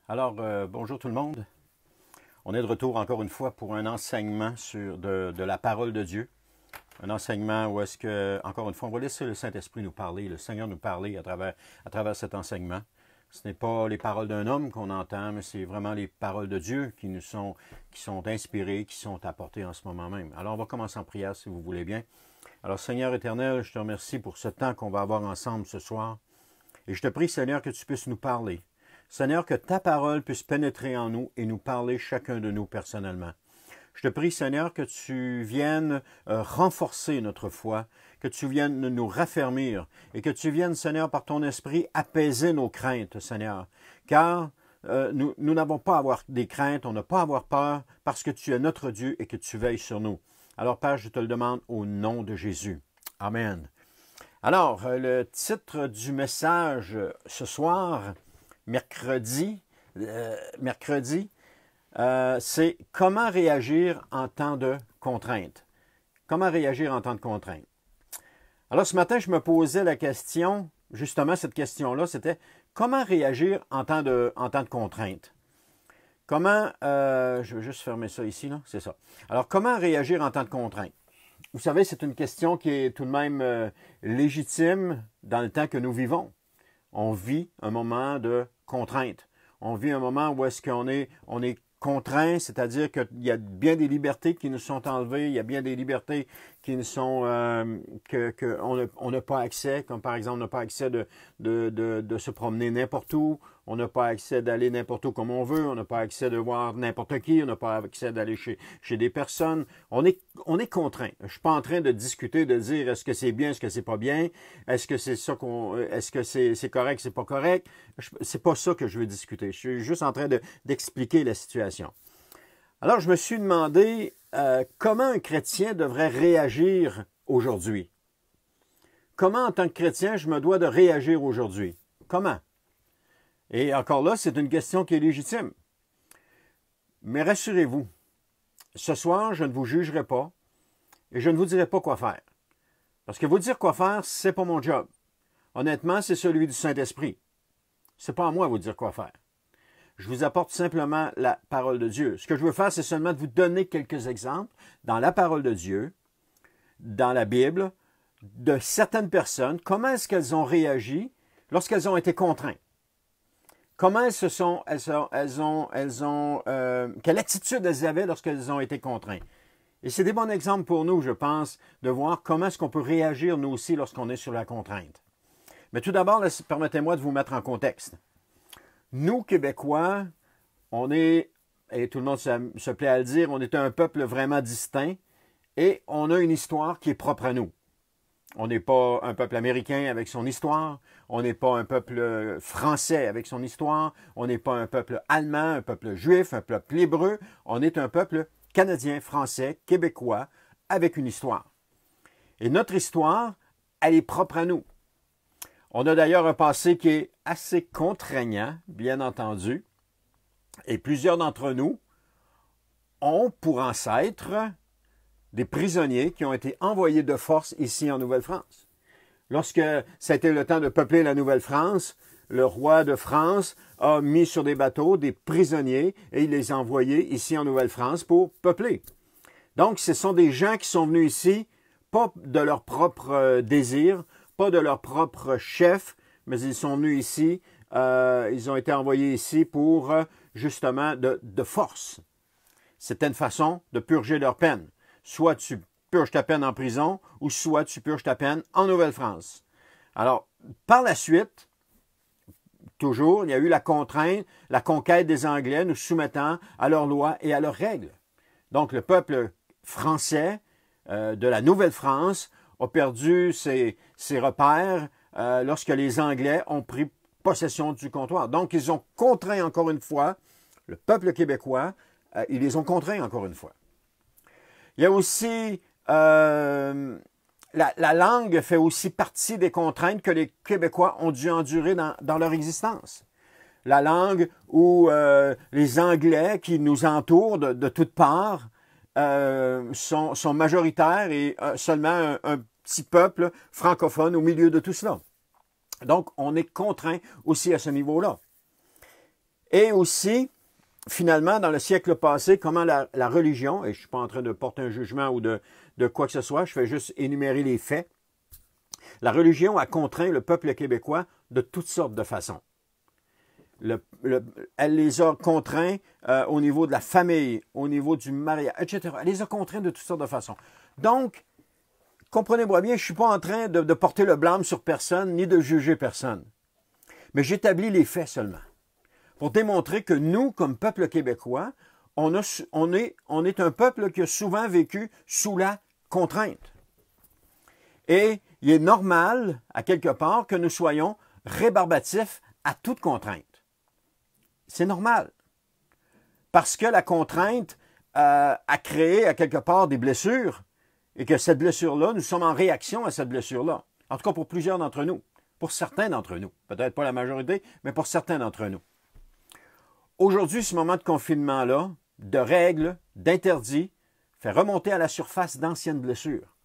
Bonjour tout le monde. On est de retour encore une fois pour un enseignement de la parole de Dieu. Un enseignement où est-ce que, encore une fois, on va laisser le Saint-Esprit nous parler, le Seigneur nous parler à travers cet enseignement. Ce n'est pas les paroles d'un homme qu'on entend, mais c'est vraiment les paroles de Dieu qui sont inspirées, qui sont apportées en ce moment même. Alors, on va commencer en prière si vous voulez bien. Alors, Seigneur éternel, je te remercie pour ce temps qu'on va avoir ensemble ce soir. Et je te prie, Seigneur, que tu puisses nous parler. Seigneur, que ta parole puisse pénétrer en nous et nous parler chacun de nous personnellement. Je te prie, Seigneur, que tu viennes renforcer notre foi, que tu viennes nous raffermir et que tu viennes, Seigneur, par ton esprit, apaiser nos craintes, Seigneur. Car nous n'avons pas à avoir des craintes, on n'a pas à avoir peur parce que tu es notre Dieu et que tu veilles sur nous. Alors, Père, je te le demande au nom de Jésus. Amen. Alors, le titre du message ce soir, mercredi, c'est « Comment réagir en temps de contrainte ». Comment réagir en temps de contrainte. Alors, ce matin, je me posais la question, justement, cette question-là, c'était « Comment réagir en temps de contrainte ». Comment, je vais juste fermer ça ici, là, c'est ça. Alors, comment réagir en temps de contrainte? Vous savez, c'est une question qui est tout de même légitime dans le temps que nous vivons. On vit un moment de contrainte. On vit un moment où est-ce qu'on est contraint, c'est-à-dire qu'il y a bien des libertés qui nous sont enlevées, il y a bien des libertés qui nous sont on n'a pas accès, comme par exemple on n'a pas accès de se promener n'importe où, on n'a pas accès d'aller n'importe où comme on veut, on n'a pas accès de voir n'importe qui, on n'a pas accès d'aller chez des personnes. On est contraint. Je suis pas en train de discuter, de dire est-ce que c'est bien, est-ce que c'est pas bien, est-ce que c'est ça est-ce que c'est correct, c'est pas correct. C'est pas ça que je veux discuter. Je suis juste en train d'expliquer la situation. Alors, je me suis demandé comment un chrétien devrait réagir aujourd'hui. Comment, en tant que chrétien, je me dois de réagir aujourd'hui? Comment? Et encore là, c'est une question qui est légitime. Mais rassurez-vous, ce soir, je ne vous jugerai pas et je ne vous dirai pas quoi faire. Parce que vous dire quoi faire, c'est pas mon job. Honnêtement, c'est celui du Saint-Esprit. C'est pas à moi de vous dire quoi faire. Je vous apporte simplement la parole de Dieu. Ce que je veux faire, c'est seulement de vous donner quelques exemples dans la parole de Dieu, dans la Bible, de certaines personnes, comment est-ce qu'elles ont réagi lorsqu'elles ont été contraintes. Comment quelle attitude elles avaient lorsqu'elles ont été contraintes. Et c'est des bons exemples pour nous, je pense, de voir comment est-ce qu'on peut réagir nous aussi lorsqu'on est sur la contrainte. Mais tout d'abord, permettez-moi de vous mettre en contexte. Nous, Québécois, on est, et tout le monde se plaît à le dire, on est un peuple vraiment distinct et on a une histoire qui est propre à nous. On n'est pas un peuple américain avec son histoire, on n'est pas un peuple français avec son histoire, on n'est pas un peuple allemand, un peuple juif, un peuple hébreu, on est un peuple canadien, français, québécois, avec une histoire. Et notre histoire, elle est propre à nous. On a d'ailleurs un passé qui est assez contraignant, bien entendu, et plusieurs d'entre nous ont pour ancêtre des prisonniers qui ont été envoyés de force ici en Nouvelle-France. Lorsque ça a été le temps de peupler la Nouvelle-France, le roi de France a mis sur des bateaux des prisonniers et il les a envoyés ici en Nouvelle-France pour peupler. Donc, ce sont des gens qui sont venus ici, pas de leur propre désir, pas de leur propre chef, mais ils sont venus ici, ils ont été envoyés ici pour, justement, de force. C'était une façon de purger leur peine. Soit tu purges ta peine en prison, ou soit tu purges ta peine en Nouvelle-France. Alors, par la suite, toujours, il y a eu la contrainte, la conquête des Anglais nous soumettant à leurs lois et à leurs règles. Donc, le peuple français de la Nouvelle-France a perdu ses repères lorsque les Anglais ont pris possession du comptoir. Donc, ils ont contraint encore une fois le peuple québécois, ils les ont contraints encore une fois. Il y a aussi, la langue fait aussi partie des contraintes que les Québécois ont dû endurer dans leur existence. La langue où les Anglais qui nous entourent de toutes parts sont majoritaires et seulement un petit peuple francophone au milieu de tout cela. Donc, on est contraint aussi à ce niveau-là. Et aussi, finalement, dans le siècle passé, comment la religion, et je ne suis pas en train de porter un jugement ou de quoi que ce soit, je fais juste énumérer les faits, la religion a contraint le peuple québécois de toutes sortes de façons. Elle les a contraints au niveau de la famille, au niveau du mariage, etc. Elle les a contraints de toutes sortes de façons. Donc, comprenez-moi bien, je ne suis pas en train de porter le blâme sur personne, ni de juger personne. Mais j'établis les faits seulement. Pour démontrer que nous, comme peuple québécois, on est un peuple qui a souvent vécu sous la contrainte. Et il est normal, à quelque part, que nous soyons rébarbatifs à toute contrainte. C'est normal. Parce que la contrainte a créé, à quelque part, des blessures, et que cette blessure-là, nous sommes en réaction à cette blessure-là. En tout cas, pour plusieurs d'entre nous. Pour certains d'entre nous. Peut-être pas la majorité, mais pour certains d'entre nous. Aujourd'hui, ce moment de confinement-là, de règles, d'interdits, fait remonter à la surface d'anciennes blessures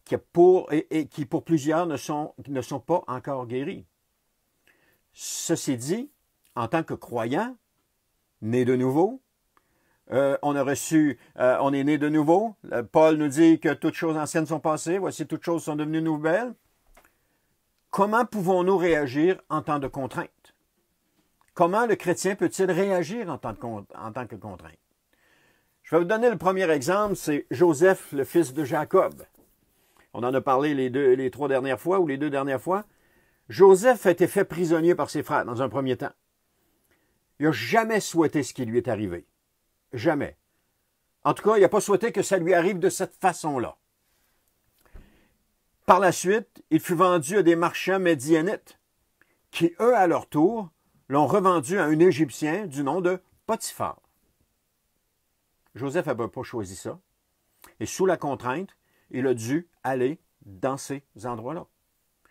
qui, pour plusieurs, ne sont pas encore guéries. Ceci dit, en tant que croyant, né de nouveau, on est né de nouveau. Paul nous dit que toutes choses anciennes sont passées, voici toutes choses sont devenues nouvelles. Comment pouvons-nous réagir en temps de contrainte? Comment le chrétien peut-il réagir en tant que contrainte? Je vais vous donner le premier exemple, c'est Joseph, le fils de Jacob. On en a parlé les 3 dernières fois ou les 2 dernières fois. Joseph a été fait prisonnier par ses frères dans un premier temps. Il n'a jamais souhaité ce qui lui est arrivé. Jamais. En tout cas, il n'a pas souhaité que ça lui arrive de cette façon-là. Par la suite, il fut vendu à des marchands médianites qui, eux, à leur tour, l'ont revendu à un Égyptien du nom de Potiphar. Joseph n'avait pas choisi ça. Et sous la contrainte, il a dû aller dans ces endroits-là.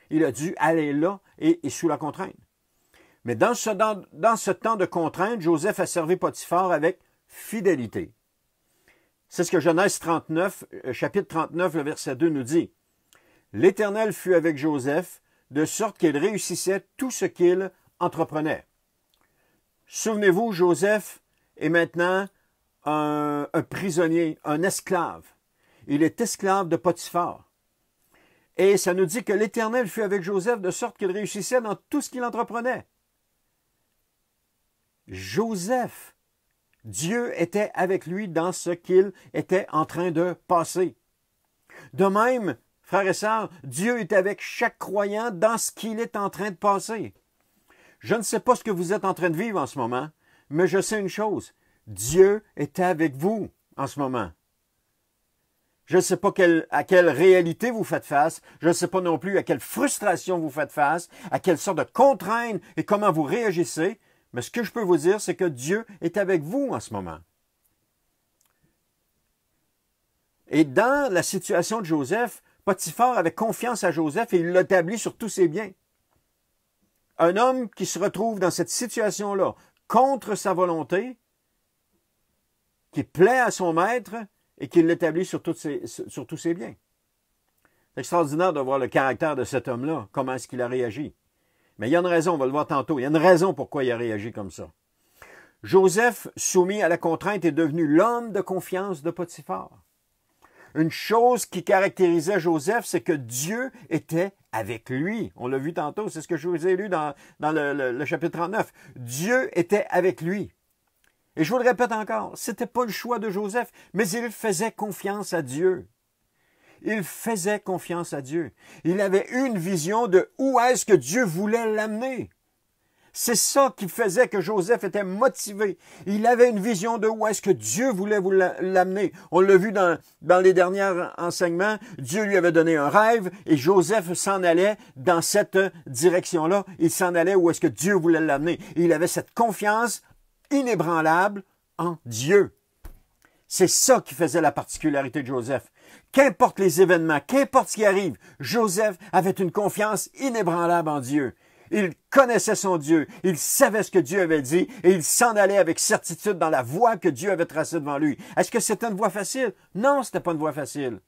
Il a dû aller là et sous la contrainte. Mais dans ce temps de contrainte, Joseph a servi Potiphar avec fidélité. C'est ce que Genèse 39, chapitre 39, le verset 2 nous dit. « L'Éternel fut avec Joseph, de sorte qu'il réussissait tout ce qu'il entreprenait. » Souvenez-vous, Joseph est maintenant un prisonnier, un esclave. Il est esclave de Potiphar. Et ça nous dit que l'Éternel fut avec Joseph de sorte qu'il réussissait dans tout ce qu'il entreprenait. Joseph, Dieu était avec lui dans ce qu'il était en train de passer. De même, frères et sœurs, Dieu est avec chaque croyant dans ce qu'il est en train de passer. Je ne sais pas ce que vous êtes en train de vivre en ce moment, mais je sais une chose, Dieu est avec vous en ce moment. Je ne sais pas à quelle réalité vous faites face, je ne sais pas non plus à quelle frustration vous faites face, à quelle sorte de contrainte et comment vous réagissez, mais ce que je peux vous dire, c'est que Dieu est avec vous en ce moment. Et dans la situation de Joseph, Potiphar avait confiance à Joseph et il l'établit sur tous ses biens. Un homme qui se retrouve dans cette situation-là, contre sa volonté, qui plaît à son maître et qui l'établit sur tous ses biens. C'est extraordinaire de voir le caractère de cet homme-là, comment est-ce qu'il a réagi. Mais il y a une raison, on va le voir tantôt, il y a une raison pourquoi il a réagi comme ça. Joseph, soumis à la contrainte, est devenu l'homme de confiance de Potiphar. Une chose qui caractérisait Joseph, c'est que Dieu était avec lui. On l'a vu tantôt, c'est ce que je vous ai lu dans le chapitre 39. Dieu était avec lui. Et je vous le répète encore, ce n'était pas le choix de Joseph, mais il faisait confiance à Dieu. Il faisait confiance à Dieu. Il avait une vision de où est-ce que Dieu voulait l'amener. C'est ça qui faisait que Joseph était motivé. Il avait une vision de où est-ce que Dieu voulait l'amener. On l'a vu dans les derniers enseignements. Dieu lui avait donné un rêve et Joseph s'en allait dans cette direction-là. Il s'en allait où est-ce que Dieu voulait l'amener. Il avait cette confiance inébranlable en Dieu. C'est ça qui faisait la particularité de Joseph. Qu'importe les événements, qu'importe ce qui arrive, Joseph avait une confiance inébranlable en Dieu. Il connaissait son Dieu, il savait ce que Dieu avait dit et il s'en allait avec certitude dans la voie que Dieu avait tracée devant lui. Est-ce que c'était une voie facile? Non, c'était pas une voie facile.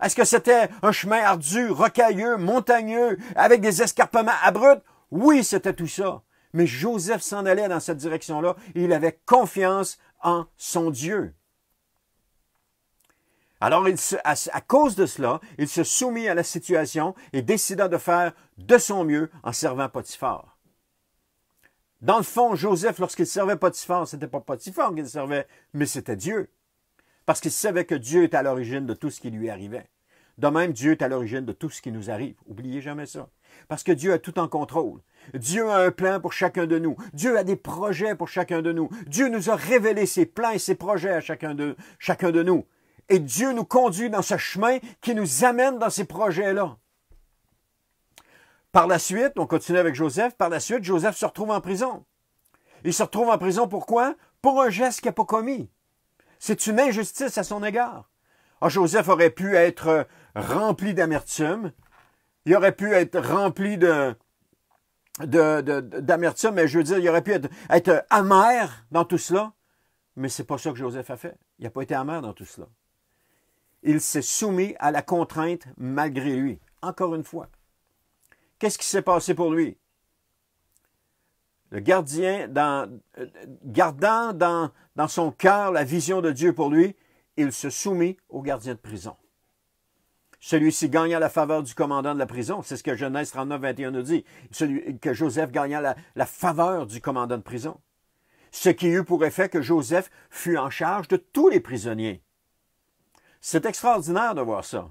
Est-ce que c'était un chemin ardu, rocailleux, montagneux, avec des escarpements abrupts? Oui, c'était tout ça. Mais Joseph s'en allait dans cette direction-là et il avait confiance en son Dieu. Alors, à cause de cela, il se soumit à la situation et décida de faire de son mieux en servant Potiphar. Dans le fond, Joseph, lorsqu'il servait Potiphar, c'était pas Potiphar qu'il servait, mais c'était Dieu. Parce qu'il savait que Dieu est à l'origine de tout ce qui lui arrivait. De même, Dieu est à l'origine de tout ce qui nous arrive. Oubliez jamais ça. Parce que Dieu a tout en contrôle. Dieu a un plan pour chacun de nous. Dieu a des projets pour chacun de nous. Dieu nous a révélé ses plans et ses projets à chacun de nous. Et Dieu nous conduit dans ce chemin qui nous amène dans ces projets-là. Par la suite, on continue avec Joseph, par la suite, Joseph se retrouve en prison. Il se retrouve en prison pourquoi? Pour un geste qu'il n'a pas commis. C'est une injustice à son égard. Ah, Joseph aurait pu être rempli d'amertume. Il aurait pu être rempli d'amertume, mais je veux dire, il aurait pu être amer dans tout cela. Mais c'est pas ça que Joseph a fait. Il n'a pas été amer dans tout cela. Il s'est soumis à la contrainte malgré lui. Encore une fois. Qu'est-ce qui s'est passé pour lui? Le gardien, gardant dans son cœur la vision de Dieu pour lui, il se soumit au gardien de prison. Celui-ci gagna la faveur du commandant de la prison. C'est ce que Genèse 39, 21 nous dit. Que Joseph gagna la faveur du commandant de prison. Ce qui eut pour effet que Joseph fut en charge de tous les prisonniers. C'est extraordinaire de voir ça.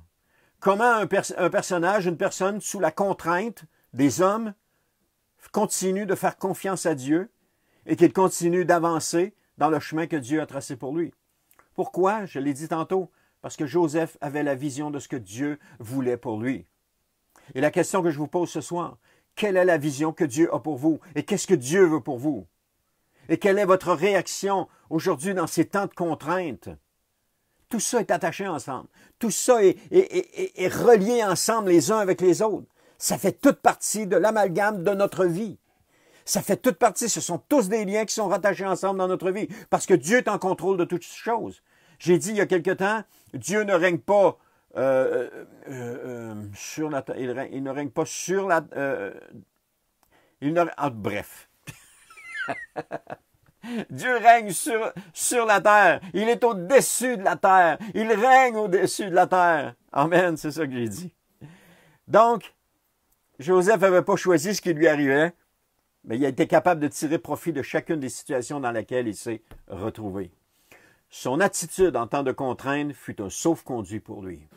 Comment un personnage, une personne sous la contrainte des hommes continue de faire confiance à Dieu et qu'il continue d'avancer dans le chemin que Dieu a tracé pour lui. Pourquoi? Je l'ai dit tantôt. Parce que Joseph avait la vision de ce que Dieu voulait pour lui. Et la question que je vous pose ce soir, quelle est la vision que Dieu a pour vous? Et qu'est-ce que Dieu veut pour vous? Et quelle est votre réaction aujourd'hui dans ces temps de contraintes? Tout ça est attaché ensemble. Tout ça est relié ensemble les uns avec les autres. Ça fait toute partie de l'amalgame de notre vie. Ça fait toute partie, ce sont tous des liens qui sont rattachés ensemble dans notre vie. Parce que Dieu est en contrôle de toutes choses. J'ai dit il y a quelque temps, Dieu ne règne pas sur la terre. Il ne règne pas sur la... bref. Dieu règne sur la terre. Il est au-dessus de la terre. Il règne au-dessus de la terre. Amen, c'est ça que j'ai dit. Donc, Joseph n'avait pas choisi ce qui lui arrivait, mais il a été capable de tirer profit de chacune des situations dans lesquelles il s'est retrouvé. Son attitude en temps de contrainte fut un sauf-conduit pour lui.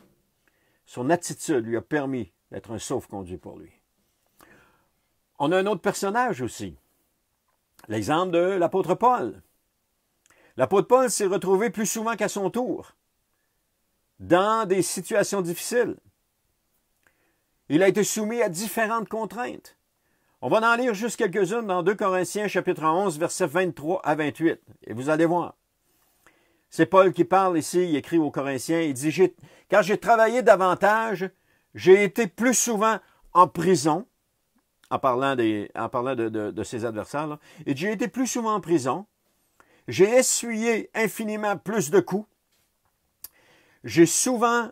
Son attitude lui a permis d'être un sauf-conduit pour lui. On a un autre personnage aussi. L'exemple de l'apôtre Paul. L'apôtre Paul s'est retrouvé plus souvent qu'à son tour dans des situations difficiles. Il a été soumis à différentes contraintes. On va en lire juste quelques-unes dans 2 Corinthiens chapitre 11, versets 23 à 28. Et vous allez voir. C'est Paul qui parle ici, il écrit aux Corinthiens, il dit « Quand j'ai travaillé davantage, j'ai été plus souvent en prison. » En parlant de ses adversaires, là. Et j'ai été plus souvent en prison. J'ai essuyé infiniment plus de coups. Plus souvent,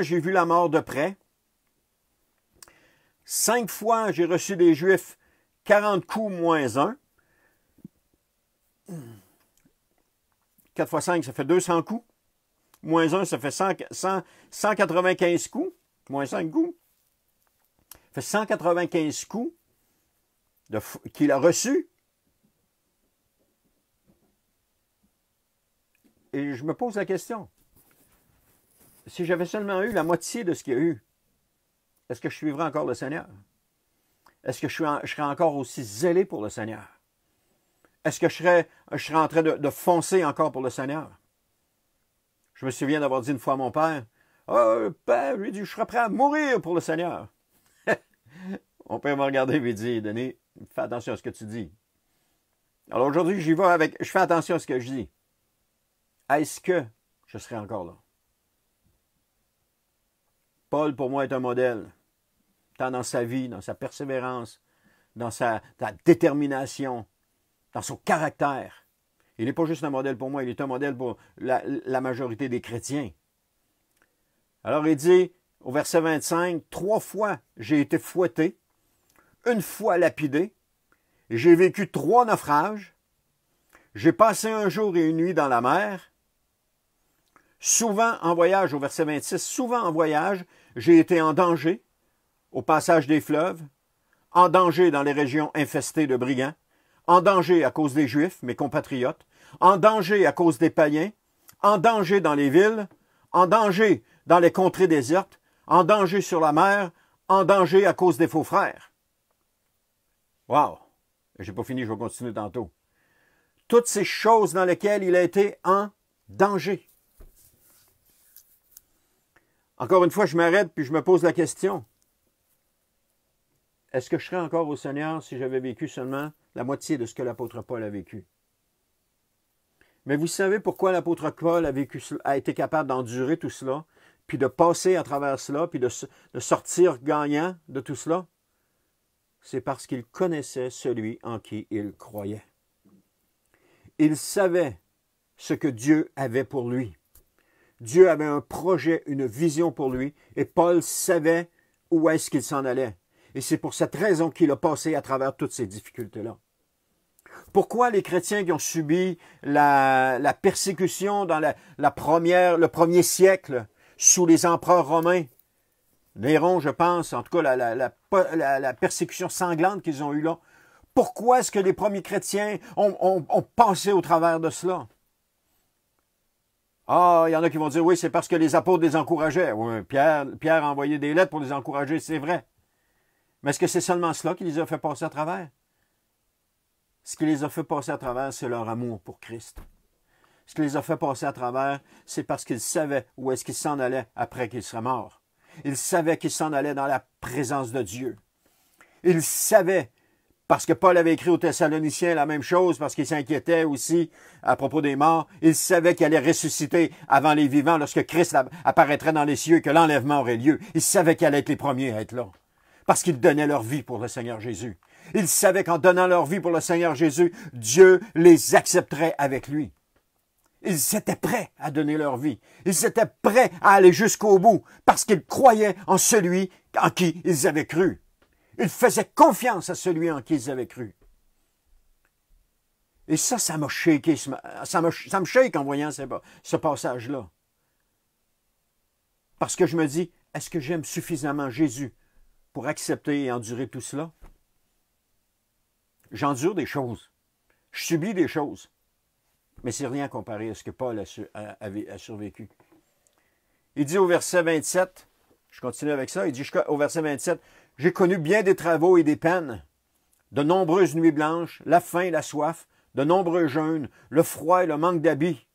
j'ai vu la mort de près. 5 fois, j'ai reçu des Juifs 40 coups moins 1. 4 fois 5, ça fait 200 coups. Moins 1, ça fait 195 coups. Moins 5 coups. Ça fait 195 coups qu'il a reçus. Et je me pose la question. Si j'avais seulement eu la moitié de ce qu'il y a eu, est-ce que je suivrais encore le Seigneur? Est-ce que je serais encore aussi zélé pour le Seigneur? Est-ce que je serais en train de foncer encore pour le Seigneur? Je me souviens d'avoir dit une fois à mon père, « Oh, père, lui dit, je serais prêt à mourir pour le Seigneur. » Mon père m'a regardé et m'a dit, « Denis, fais attention à ce que tu dis. » Alors aujourd'hui, je fais attention à ce que je dis. Est-ce que je serai encore là? Paul, pour moi, est un modèle, tant dans sa vie, dans sa persévérance, dans sa détermination, dans son caractère. Il n'est pas juste un modèle pour moi, il est un modèle pour la majorité des chrétiens. Alors il dit, au verset 25, 3 fois j'ai été fouetté, 1 fois lapidé, Et j'ai vécu 3 naufrages. J'ai passé un jour et une nuit dans la mer. Souvent en voyage, au verset 26, souvent en voyage, j'ai été en danger au passage des fleuves, en danger dans les régions infestées de brigands, en danger à cause des Juifs, mes compatriotes, en danger à cause des païens, en danger dans les villes, en danger dans les contrées désertes, en danger sur la mer, en danger à cause des faux frères. Wow! J'ai pas fini, je vais continuer tantôt. Toutes ces choses dans lesquelles il a été en danger. Encore une fois, je m'arrête puis je me pose la question. Est-ce que je serais encore au Seigneur si j'avais vécu seulement la moitié de ce que l'apôtre Paul a vécu? Mais vous savez pourquoi l'apôtre Paul a été capable d'endurer tout cela, puis de passer à travers cela, puis de sortir gagnant de tout cela? C'est parce qu'il connaissait celui en qui il croyait. Il savait ce que Dieu avait pour lui. Dieu avait un projet, une vision pour lui, et Paul savait où est-ce qu'il s'en allait. Et c'est pour cette raison qu'il a passé à travers toutes ces difficultés-là. Pourquoi les chrétiens qui ont subi la persécution dans le premier siècle sous les empereurs romains, Néron, je pense, en tout cas la persécution sanglante qu'ils ont eue là, pourquoi est-ce que les premiers chrétiens ont passé au travers de cela? Ah, il y en a qui vont dire, oui, c'est parce que les apôtres les encourageaient. Oui, Pierre a envoyé des lettres pour les encourager, c'est vrai. Mais est-ce que c'est seulement cela qui les a fait passer à travers? Ce qui les a fait passer à travers, c'est leur amour pour Christ. Ce qui les a fait passer à travers, c'est parce qu'ils savaient où est-ce qu'ils s'en allaient après qu'ils seraient morts. Ils savaient qu'ils s'en allaient dans la présence de Dieu. Ils savaient, parce que Paul avait écrit aux Thessaloniciens la même chose, parce qu'il s'inquiétait aussi à propos des morts, ils savaient qu'il allait ressusciter avant les vivants lorsque Christ apparaîtrait dans les cieux et que l'enlèvement aurait lieu. Ils savaient qu'ils allaient être les premiers à être là, parce qu'ils donnaient leur vie pour le Seigneur Jésus. Ils savaient qu'en donnant leur vie pour le Seigneur Jésus, Dieu les accepterait avec lui. Ils étaient prêts à donner leur vie. Ils étaient prêts à aller jusqu'au bout parce qu'ils croyaient en celui en qui ils avaient cru. Ils faisaient confiance à celui en qui ils avaient cru. Et ça m'a shaké, ça me shake en voyant ce passage-là. Parce que je me dis, est-ce que j'aime suffisamment Jésus pour accepter et endurer tout cela? J'endure des choses. Je subis des choses. Mais c'est rien comparé à ce que Paul a survécu. Il dit au verset 27, je continue avec ça, il dit au verset 27, « J'ai connu bien des travaux et des peines, de nombreuses nuits blanches, la faim et la soif, de nombreux jeûnes, le froid et le manque d'habits. »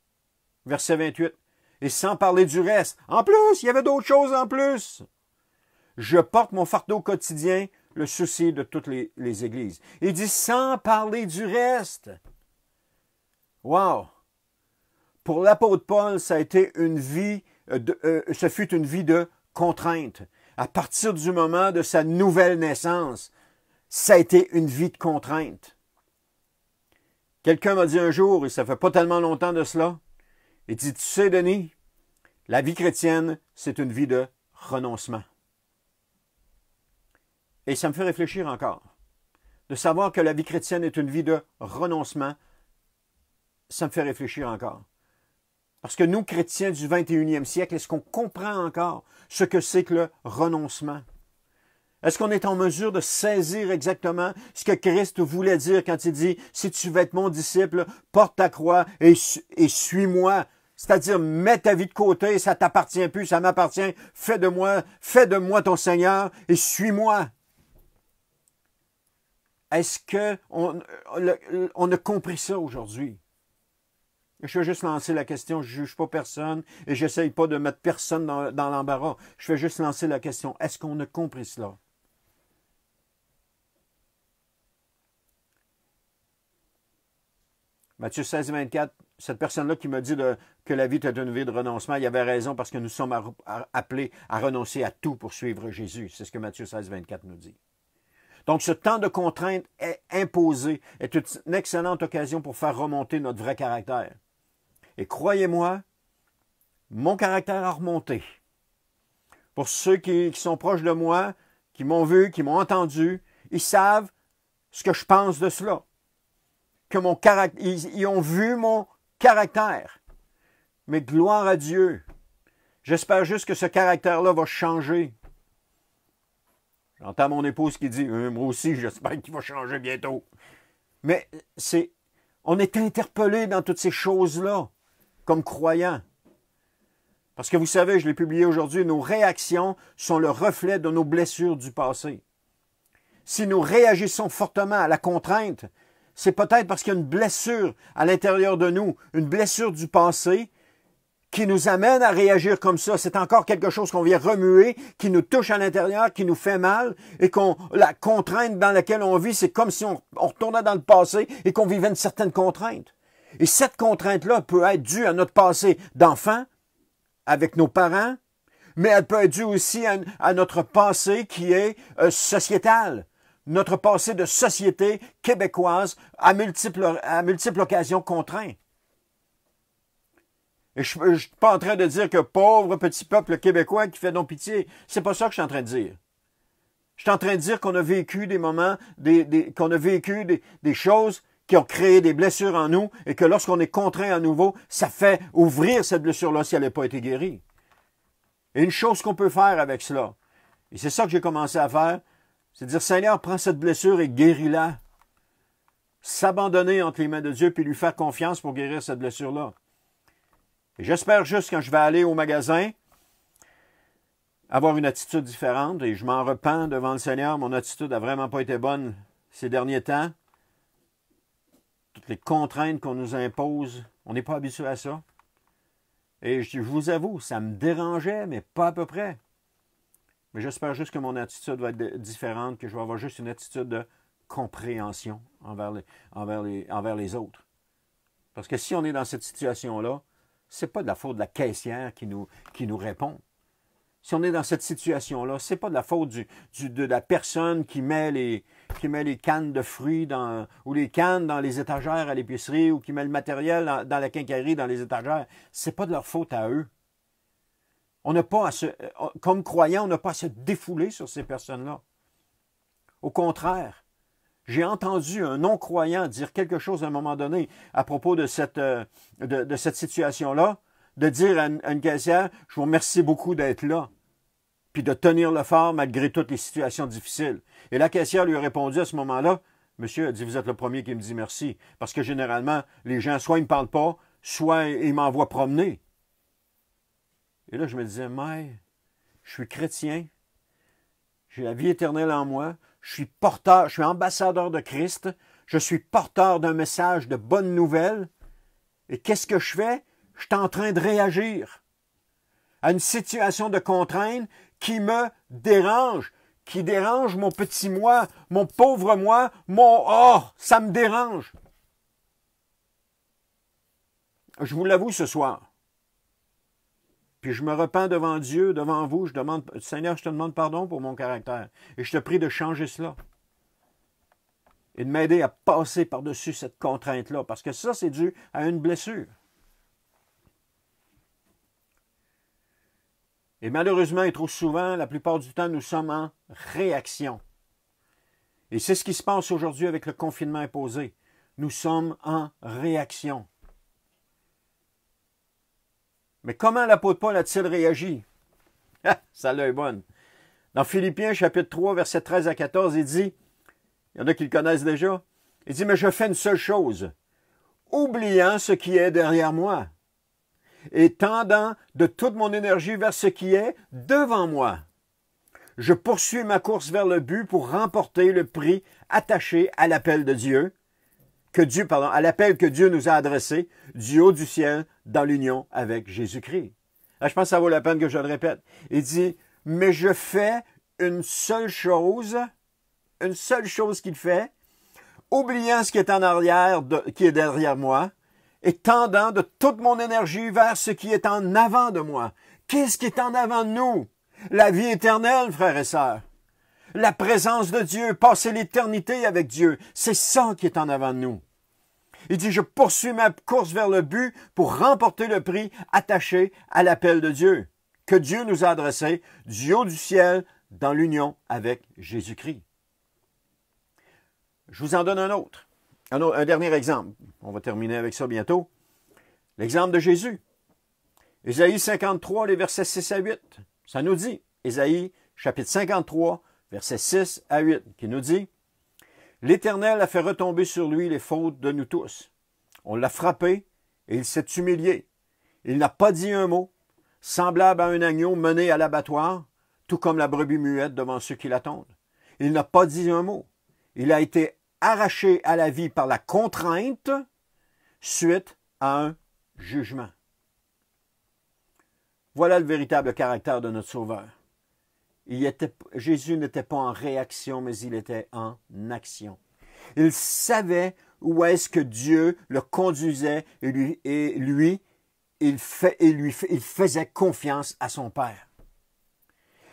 Verset 28, « Et sans parler du reste. En plus, il y avait d'autres choses en plus. Je porte mon fardeau quotidien, le souci de toutes les églises. » Il dit, sans parler du reste. Wow! Pour l'apôtre Paul, ça a été ce fut une vie de contrainte. À partir du moment de sa nouvelle naissance, ça a été une vie de contrainte. Quelqu'un m'a dit un jour, et ça fait pas tellement longtemps de cela, il dit, tu sais, Denis, la vie chrétienne, c'est une vie de renoncement. Et ça me fait réfléchir encore. De savoir que la vie chrétienne est une vie de renoncement, ça me fait réfléchir encore. Parce que nous, chrétiens du 21e siècle, est-ce qu'on comprend encore ce que c'est que le renoncement? Est-ce qu'on est en mesure de saisir exactement ce que Christ voulait dire quand il dit « Si tu veux être mon disciple, porte ta croix et suis-moi ». C'est-à-dire, mets ta vie de côté, ça t'appartient plus, ça m'appartient, fais de moi ton Seigneur et suis-moi. Est-ce qu'on a compris ça aujourd'hui? Je vais juste lancer la question, je ne juge pas personne et je n'essaye pas de mettre personne dans l'embarras. Je vais juste lancer la question, est-ce qu'on a compris cela? Matthieu 16, 24, cette personne-là qui m'a dit que la vie était une vie de renoncement, il avait raison parce que nous sommes appelés à renoncer à tout pour suivre Jésus. C'est ce que Matthieu 16, 24 nous dit. Donc, ce temps de contrainte imposé est une excellente occasion pour faire remonter notre vrai caractère. Et croyez-moi, mon caractère a remonté. Pour ceux qui sont proches de moi, qui m'ont vu, qui m'ont entendu, ils savent ce que je pense de cela. Que mon caractère, ils ont vu mon caractère. Mais gloire à Dieu. J'espère juste que ce caractère-là va changer. J'entends mon épouse qui dit, moi aussi, j'espère qu'il va changer bientôt. Mais on est interpellé dans toutes ces choses-là, comme croyants. Parce que vous savez, je l'ai publié aujourd'hui, nos réactions sont le reflet de nos blessures du passé. Si nous réagissons fortement à la contrainte, c'est peut-être parce qu'il y a une blessure à l'intérieur de nous, une blessure du passé, qui nous amène à réagir comme ça. C'est encore quelque chose qu'on vient remuer, qui nous touche à l'intérieur, qui nous fait mal, et la contrainte dans laquelle on vit, c'est comme si on retournait dans le passé et qu'on vivait une certaine contrainte. Et cette contrainte-là peut être due à notre passé d'enfant, avec nos parents, mais elle peut être due aussi à notre passé qui est sociétal, notre passé de société québécoise à multiples occasions contraint. Et je ne suis pas en train de dire que pauvre petit peuple québécois qui fait donc pitié. C'est pas ça que je suis en train de dire. Je suis en train de dire qu'on a vécu des moments, qu'on a vécu des choses qui ont créé des blessures en nous et que lorsqu'on est contraint à nouveau, ça fait ouvrir cette blessure-là si elle n'a pas été guérie. Et une chose qu'on peut faire avec cela, et c'est ça que j'ai commencé à faire, c'est de dire, Seigneur, prends cette blessure et guéris-la. S'abandonner entre les mains de Dieu puis lui faire confiance pour guérir cette blessure-là. Et j'espère juste quand je vais aller au magasin, avoir une attitude différente, et je m'en repens devant le Seigneur, mon attitude n'a vraiment pas été bonne ces derniers temps. Toutes les contraintes qu'on nous impose, on n'est pas habitué à ça. Et je vous avoue, ça me dérangeait, mais pas à peu près. Mais j'espère juste que mon attitude va être différente, que je vais avoir juste une attitude de compréhension envers les autres. Parce que si on est dans cette situation-là, ce n'est pas de la faute de la caissière qui nous répond. Si on est dans cette situation-là, ce n'est pas de la faute de la personne qui met les cannes de fruits ou les cannes dans les étagères à l'épicerie ou qui met le matériel dans la quincaillerie dans les étagères. Ce n'est pas de leur faute à eux. On n'a pas comme croyants, on n'a pas à se défouler sur ces personnes-là. Au contraire, j'ai entendu un non-croyant dire quelque chose à un moment donné à propos de cette situation-là, de dire à une caissière, je vous remercie beaucoup d'être là, puis de tenir le fort malgré toutes les situations difficiles. Et la caissière lui a répondu à ce moment-là, monsieur, elle dit, vous êtes le premier qui me dit merci, parce que généralement, les gens, soit ils ne me parlent pas, soit ils m'envoient promener. Et là, je me disais, mais je suis chrétien, j'ai la vie éternelle en moi, je suis ambassadeur de Christ, je suis porteur d'un message de bonnes nouvelles. Et qu'est-ce que je fais? Je suis en train de réagir à une situation de contrainte qui me dérange, qui dérange mon petit moi, mon pauvre moi, ça me dérange. Je vous l'avoue ce soir. Puis je me repens devant Dieu, devant vous, je demande, Seigneur, je te demande pardon pour mon caractère. Et je te prie de changer cela. Et de m'aider à passer par-dessus cette contrainte-là. Parce que ça, c'est dû à une blessure. Et malheureusement, et trop souvent, la plupart du temps, nous sommes en réaction. Et c'est ce qui se passe aujourd'hui avec le confinement imposé. Nous sommes en réaction. Mais comment l'apôtre Paul a-t-il réagi? Ça l'a eu bonne. Dans Philippiens, chapitre 3, versets 13 à 14, il dit, il y en a qui le connaissent déjà, il dit, mais je fais une seule chose, oubliant ce qui est derrière moi, et tendant de toute mon énergie vers ce qui est devant moi. Je poursuis ma course vers le but pour remporter le prix attaché à l'appel de Dieu, à l'appel que Dieu nous a adressé du haut du ciel dans l'union avec Jésus-Christ. Là, je pense que ça vaut la peine que je le répète. Il dit, mais je fais une seule chose qu'il fait, oubliant ce qui est en arrière, qui est derrière moi, et tendant de toute mon énergie vers ce qui est en avant de moi. Qu'est-ce qui est en avant de nous? La vie éternelle, frères et sœurs. La présence de Dieu, passer l'éternité avec Dieu, c'est ça qui est en avant de nous. Il dit, je poursuis ma course vers le but pour remporter le prix attaché à l'appel de Dieu, que Dieu nous a adressé du haut du ciel dans l'union avec Jésus-Christ. Je vous en donne un autre. Un dernier exemple. On va terminer avec ça bientôt. L'exemple de Jésus. Ésaïe 53, les versets 6 à 8. Ça nous dit, Ésaïe chapitre 53, versets 6 à 8, qui nous dit, « L'Éternel a fait retomber sur lui les fautes de nous tous. On l'a frappé et il s'est humilié. Il n'a pas dit un mot, semblable à un agneau mené à l'abattoir, tout comme la brebis muette devant ceux qui l'attendent. Il n'a pas dit un mot. Il a été arraché à la vie par la contrainte suite à un jugement. » Voilà le véritable caractère de notre Sauveur. Jésus n'était pas en réaction, mais il était en action. Il savait où est-ce que Dieu le conduisait et lui, il faisait confiance à son Père.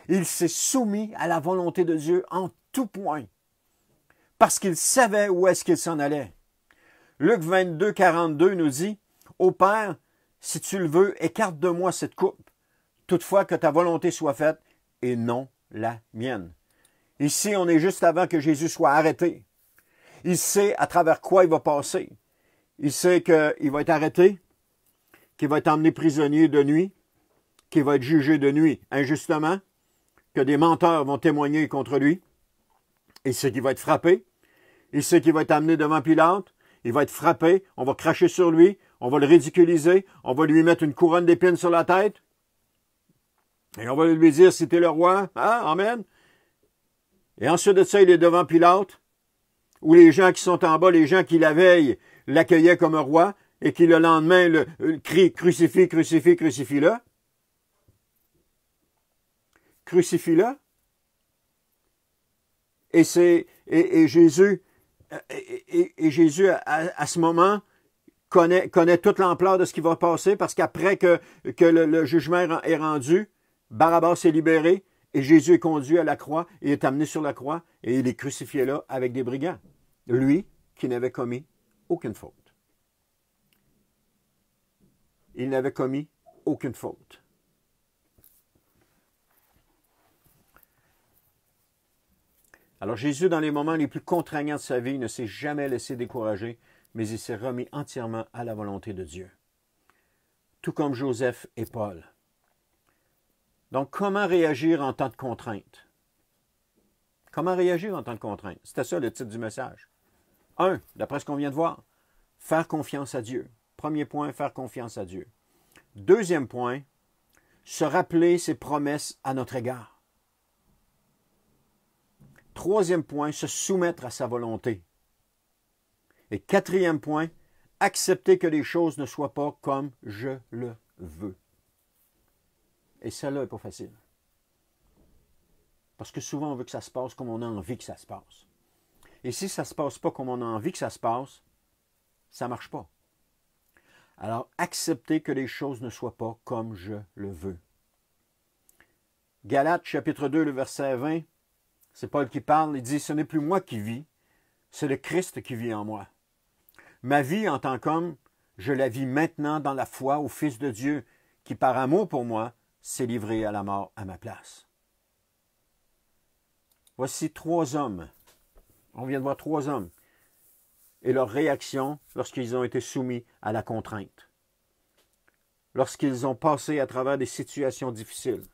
Il s'est soumis à la volonté de Dieu en tout point, parce qu'il savait où est-ce qu'il s'en allait. Luc 22, 42 nous dit, « Ô Père, si tu le veux, écarte de moi cette coupe, toutefois que ta volonté soit faite, et non la mienne. » Ici, on est juste avant que Jésus soit arrêté. Il sait à travers quoi il va passer. Il sait qu'il va être arrêté, qu'il va être emmené prisonnier de nuit, qu'il va être jugé de nuit injustement, que des menteurs vont témoigner contre lui. Il sait qu'il va être frappé. Il sait qu'il va être amené devant Pilate. Il va être frappé. On va cracher sur lui. On va le ridiculiser. On va lui mettre une couronne d'épines sur la tête. Et on va lui dire, si t'es le roi, hein, amen. Et ensuite de ça, il est devant Pilate, où les gens qui sont en bas, les gens qui la veille, l'accueillaient comme un roi, et qui le lendemain le crient, crucifie, crucifie, crucifie-le. Crucifie-le. Et Jésus, à ce moment, connaît toute l'ampleur de ce qui va passer, parce qu'après que le jugement est rendu, Barabbas est libéré et Jésus est conduit à la croix et est amené sur la croix et il est crucifié là avec des brigands. Lui qui n'avait commis aucune faute. Il n'avait commis aucune faute. Alors Jésus, dans les moments les plus contraignants de sa vie, ne s'est jamais laissé décourager, mais il s'est remis entièrement à la volonté de Dieu. Tout comme Joseph et Paul. Donc, comment réagir en temps de contrainte? Comment réagir en temps de contrainte? C'était ça le titre du message. 1, d'après ce qu'on vient de voir, faire confiance à Dieu. Premier point, faire confiance à Dieu. Deuxième point, se rappeler ses promesses à notre égard. Troisième point, se soumettre à sa volonté. Et quatrième point, accepter que les choses ne soient pas comme je le veux. Et celle-là n'est pas facile. Parce que souvent, on veut que ça se passe comme on a envie que ça se passe. Et si ça ne se passe pas comme on a envie que ça se passe, ça ne marche pas. Alors, accepter que les choses ne soient pas comme je le veux. Galates, chapitre 2, le verset 20, c'est Paul qui parle, il dit « Ce n'est plus moi qui vis, c'est le Christ qui vit en moi. Ma vie en tant qu'homme, je la vis maintenant dans la foi au Fils de Dieu, qui par amour pour moi, s'est livré à la mort à ma place. » Voici 3 hommes. On vient de voir 3 hommes. Et leur réaction lorsqu'ils ont été soumis à la contrainte. Lorsqu'ils ont passé à travers des situations difficiles.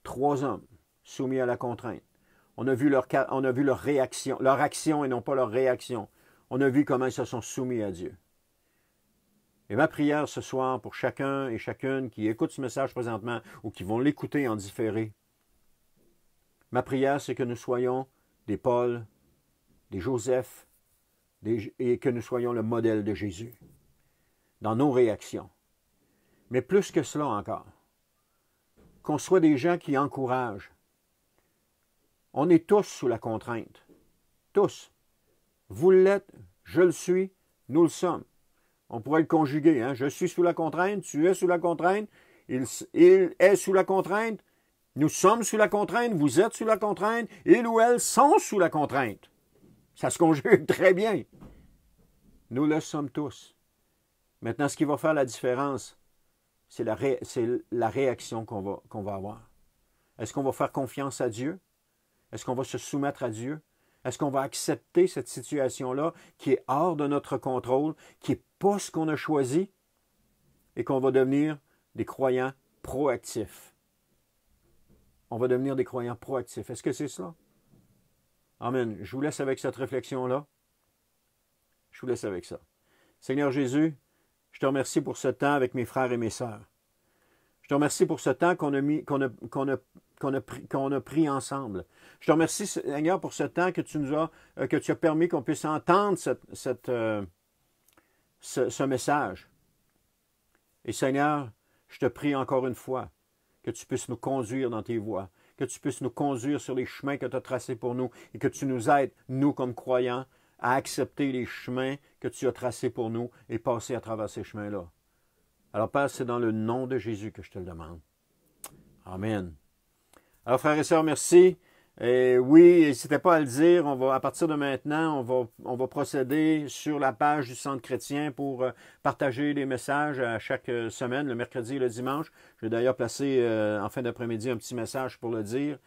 3 hommes soumis à la contrainte. On a vu leur réaction, leur action et non pas leur réaction. On a vu comment ils se sont soumis à Dieu. Et ma prière ce soir pour chacun et chacune qui écoute ce message présentement ou qui vont l'écouter en différé, ma prière c'est que nous soyons des Paul, des Joseph, et que nous soyons le modèle de Jésus dans nos réactions. Mais plus que cela encore, qu'on soit des gens qui encouragent. On est tous sous la contrainte. Tous. Vous l'êtes, je le suis, nous le sommes. On pourrait le conjuguer. Hein? Je suis sous la contrainte, tu es sous la contrainte, il est sous la contrainte, nous sommes sous la contrainte, vous êtes sous la contrainte, il ou elle sont sous la contrainte. Ça se conjugue très bien. Nous le sommes tous. Maintenant, ce qui va faire la différence, c'est la réaction qu'on va avoir. Est-ce qu'on va faire confiance à Dieu? Est-ce qu'on va se soumettre à Dieu? Est-ce qu'on va accepter cette situation-là qui est hors de notre contrôle, qui n'est pas ce qu'on a choisi, et qu'on va devenir des croyants proactifs? On va devenir des croyants proactifs. Est-ce que c'est cela? Amen. Je vous laisse avec cette réflexion-là. Je vous laisse avec ça. Seigneur Jésus, je te remercie pour ce temps avec mes frères et mes sœurs. Je te remercie pour ce temps qu'on a pris ensemble. Je te remercie, Seigneur, pour ce temps que tu as permis qu'on puisse entendre ce message. Et Seigneur, je te prie encore une fois que tu puisses nous conduire dans tes voies, que tu puisses nous conduire sur les chemins que tu as tracés pour nous et que tu nous aides, nous comme croyants, à accepter les chemins que tu as tracés pour nous et passer à travers ces chemins-là. Alors, Père, c'est dans le nom de Jésus que je te le demande. Amen. Alors, frères et sœurs, merci. Et oui, n'hésitez pas à le dire. À partir de maintenant, on va procéder sur la page du Centre chrétien pour partager les messages à chaque semaine, le mercredi et le dimanche. Je vais d'ailleurs placer en fin d'après-midi un petit message pour le dire.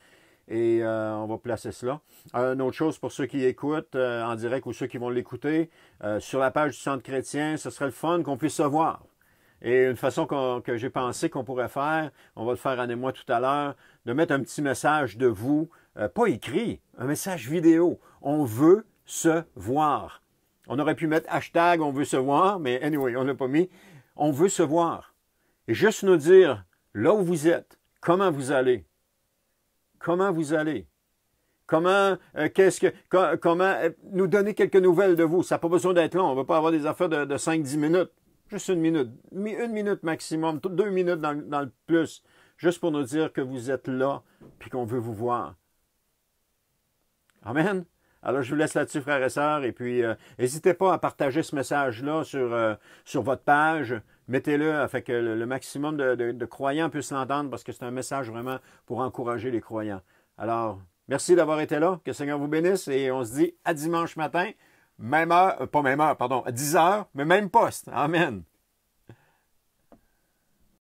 Et on va placer cela. Une autre chose pour ceux qui écoutent en direct ou ceux qui vont l'écouter, sur la page du Centre chrétien, ce serait le fun qu'on puisse se voir. Et une façon que j'ai pensé qu'on pourrait faire, on va le faire Anne et moi tout à l'heure, de mettre un petit message de vous, pas écrit, un message vidéo. On veut se voir. On aurait pu mettre hashtag on veut se voir, mais anyway, on l'a pas mis. On veut se voir. Et juste nous dire, là où vous êtes, comment vous allez. Comment vous allez? Comment nous donner quelques nouvelles de vous? Ça n'a pas besoin d'être long. On ne va pas avoir des affaires de 5-10 minutes. Juste une minute maximum, 2 minutes dans le plus, juste pour nous dire que vous êtes là puis qu'on veut vous voir. Amen. Alors, je vous laisse là-dessus, frères et sœurs, et puis n'hésitez pas à partager ce message-là sur votre page. Mettez-le afin que le maximum de croyants puissent l'entendre, parce que c'est un message vraiment pour encourager les croyants. Alors, merci d'avoir été là, que le Seigneur vous bénisse, et on se dit à dimanche matin, même heure, pas même heure, pardon, à 10 heures, mais même poste. Amen.